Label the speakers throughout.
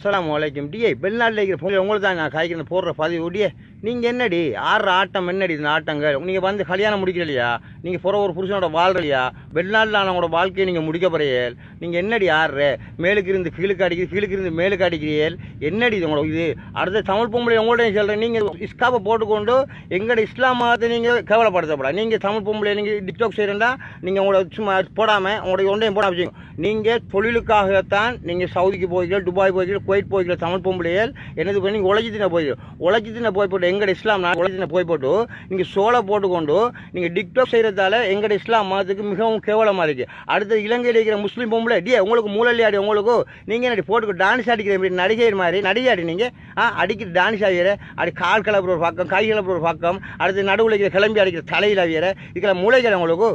Speaker 1: அஸ்ஸலாமு அலைக்கும். டிஏ வெளிநாட்டில் இருக்கிற பொங்கல் உங்களுக்கு தான் நான் காய்க்கிற போடுற பதிவு. டிஏ நீங்கள் என்னடி ஆடுற ஆட்டம் என்னடி இந்த ஆட்டங்கள்? நீங்கள் வந்து கல்யாணம் முடிக்கலையா? நீங்கள் பிற ஒரு புருஷனோட வாழ்றலையா? வெளிநாட்டில் அவங்களோட வாழ்க்கையை நீங்கள் முடிக்க போறியல். நீங்கள் என்னடி ஆடுற? மேலுக்கு இருந்து கீழுக்கு அடிக்கிறீ, கீழுக்கு இருந்து மேலுக்கு அடிக்கிறீர்கள். என்னடி இது உங்களோட இது? அடுத்த தமிழ் பொம்பளை உங்கள்கிட்ட சொல்கிறேன். நீங்கள் இஸ்காப்பை போட்டுக்கொண்டு எங்களோட இஸ்லாம் மதத்தை நீங்கள் கேவலப்படுத்தப்படாது. நீங்கள் தமிழ் பொம்பளை நீங்கள் டிக்டாக் செய்கிறேன்டா நீங்கள் உங்களோட சும்மா போடாமல் உங்களுடைய ஒன்றையும் போடாமல் வச்சுக்கோங்க. நீங்கள் தொழிலுக்காகத்தான் நீங்கள் சவுதிக்கு போய்க்கிறீர்கள், துபாய் போய்க்கிறீர்கள், குவைட் போய்க்கிற தமிழ் பொம்பளைகள் என்னது பண்ணி நீங்கள் உழைச்சித்தின போய்ட்டு எங்கட இஸ்லாம் நான் உழைச்சின போட்டு நீங்கள் சோளை போட்டுக்கொண்டு நீங்கள் டிக்டாக் செய்கிறதால எங்கட இஸ்லாம் மதத்துக்கு மிகவும் கேவலமாக இருக்குது. அடுத்த இலங்கையில் இருக்கிற முஸ்லீம் பொம்பளை டியே உங்களுக்கு மூலலியாடி உங்களுக்கு நீங்கள் என்னடி போட்டு டான்ஸ் அடிக்கிற மாதிரி நடிகை மாதிரி நடிகாடி நீங்கள் அடிக்கிற டான்ஸ் ஆகிற அடி கால் கிளப்புற ஒரு பக்கம் கை கிளப்புற ஒரு பக்கம் அடுத்து நடுவில் இருக்கிற கிளம்பி அடிக்கிற தலையில் ஆகிற இதுக்கெல்லாம் மூளைக்கிற உங்களுக்கு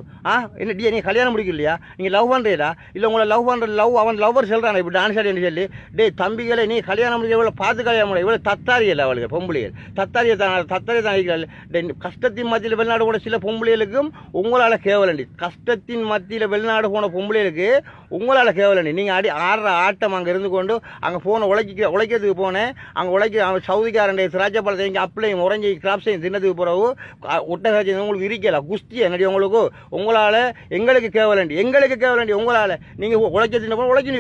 Speaker 1: என்ன டியே நீங்கள் கல்யாணம் முடிக்கலையா? நீங்கள் லவ் பண்ணுறீங்களா? இல்லை உங்களை லவ் பண்ணுற அவன் லவ்வர் சொல்கிறான் இப்போ டான்ஸ் ஆடின்னு சொல்லி டே தம்பிகளை நீ கல்யாணம் முடிக்க இவ்வளோ பார்த்து கல்யாணம் முடியும் இவ்வளோ தத்தாரியல்ல அவளுக்கு பொம்பளைகள் தத்தாரியை தான் இருக்கிறாள். கஷ்டத்தின் மத்தியில் வெளிநாடு போன சில பொம்பளைகளுக்கும் உங்களால் கேவலண்டி. கஷ்டத்தின் மத்தியில் வெளிநாடு போன பொம்பளைகளுக்கு உங்களால் கேவலண்டி. நீங்கள் ஆடுற ஆட்டம் அங்கே இருந்து கொண்டு அங்கே போன உழைக்கிறதுக்கு போனேன். அங்கே அவன் சவுதிக்காரன் திராட்சைப்பழத்தை இங்கே அப்ளையும் உறைஞ்சி கிராப்ஸையும் தின்னதுக்கு பிறகு ஒட்டகாட்சி உங்களுக்கு இருக்கல குஸ்தி என்னடி உங்களுக்கு உங்களால் எங்களுக்கு கேவலண்டி உங்களால் நீங்கள்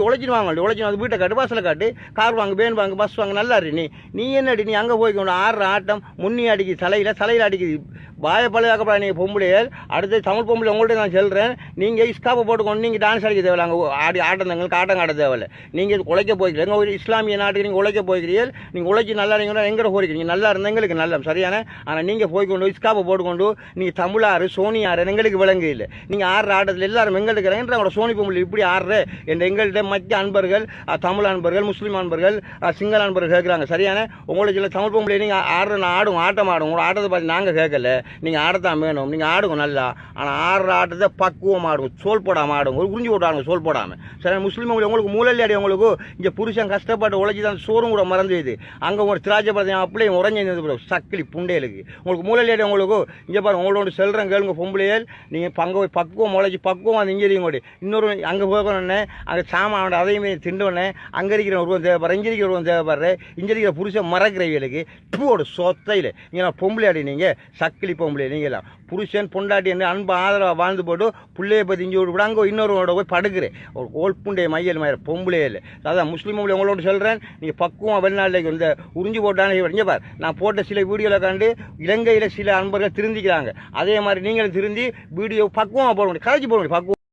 Speaker 1: உழைச்சிட்டு வாங்க அது வீட்டை காட்டு வாசலை காட்டு கார் வாங்க வேன் வாங்க பஸ் வாங்க நல்லா இரு. நீ என்னடி நீ அங்கே போய்க்கொண்டு ஆடுற ஆட்டம் முன்னி அடிக்குது தலையில் அடிக்குது வாய பழையாக்கப்படாது. நீங்கள் பொம்பளைகள் அடுத்து தமிழ் பொம்பளை உங்கள்கிட்ட நான் சொல்கிறேன். நீங்கள் இஸ்காப்பை போட்டுக்கொண்டு நீங்கள் டான்ஸ் அடிக்க தேவையில்ல. அங்கே ஆட்டங்களுக்கு ஆட்டம் காட்ட தேவையில்லை. நீங்கள் உழைக்க போய்க்கிறீங்க எங்கள் ஒரு இஸ்லாமிய நாட்டுக்கு நீங்கள் உழைக்க போய்க்கிறீர்கள். நீங்கள் உழைச்சி நல்லா நீங்கள் எங்கே போய்க்கிறீங்க நல்லா இருந்தால் எங்களுக்கு நல்ல சரியான. ஆனால் நீங்கள் போய்க்கொண்டு இஸ்காப்பை போட்டுக்கொண்டு நீங்கள் தமிழாறு சோனியாறு எங்களுக்கு விளங்கு இல்லை. நீங்கள் ஆடுற ஆட்டத்தில் எல்லாரும் எங்களுக்கு இருக்கிறேன் அவங்களோட சோனி பொம்பளை இப்படி ஆடுற என்ற எங்கள்கிட்ட மத்திய அன்பர்கள் தமிழ் அன்பர்கள் முஸ்லீம் அன்பர்கள் சிங்கள அன்பர்கள் கேட்குறாங்க சரியான. உங்களுக்கு இல்லை தமிழ் பொம்பளை நீங்கள் ஆடுற ஆடுங்க ஆட்டம் ஆடுங்க உங்களோட ஆட்டத்தை பார்த்து நாங்கள் கேட்கல. நீங்கள் ஆடத்தான் வேணும் நீங்கள் ஆடுங்க நல்லா. ஆனால் ஆடுற ஆட்டத்தை பக்குவம் ஆடுங்க சோல் போடாமல் ஆடுங்க ஒரு குறிஞ்சி போட்டாங்க சோல் போடாமல் சரி. முஸ்லீம் உங்களுக்கு மூலல்லாடி உங்களுக்கு இங்கே புருஷன் கஷ்டப்பட்டு உழைச்சி தான் சோறும் கூட மறந்துது. அங்கே உங்களோட திராட்சை பார்த்தீங்கன்னா அப்படியே உறைஞ்சி சக்கிலி புண்டைகளுக்கு உங்களுக்கு மூலல்லாடி உங்களுக்கு இங்கே பாருங்க உங்களோட செல்றேன் கேளுங்க பொம்பளைகள் நீங்கள் பங்கு பக்குவம் உழைச்சி பக்குவம் அது இங்கே கூட இன்னொரு அங்கே போகணுன்னே அங்கே சாமான் அதையுமே திண்டோன்னே அங்கே இருக்கிற ஒருவன் தேவைப்படுற இங்கே இருக்கிற ஒருவன் தேவைப்படுற இங்கே இருக்கிற புருஷன் மறக்கிறவங்களுக்கு பூவோட சொத்தையில் இங்கே நான் பொம்பளையாடி நீங்கள் சக்கிலி பொம்பளை நீங்களாம் புருஷன் பொண்டாட்டி என்ன அன்பு ஆதரவாக வாழ்ந்து போட்டு பிள்ளையை பற்றி இஞ்சி விட்டு அங்கே இன்னொருவனோட போய் படுக்கிறேன் ஒரு ஓல்புண்டை மையல் மாதிரி பொம்பளே இல்லை. அதான் முஸ்லீம் பொம்பளை உங்களோட சொல்கிறேன். நீங்கள் பக்குவம் வெளிநாட்டில் இந்த உறிஞ்சி போட்டான்னு இங்கே பார் நான் போட்ட சில வீடியோவில் கண்டு இலங்கையில் சில அன்பர்கள் திருந்திக்கிறாங்க. அதே மாதிரி நீங்களும் திருந்தி வீடியோ பக்குவமாக போட முடியும் கரைச்சி போட முடியும் பக்குவம்.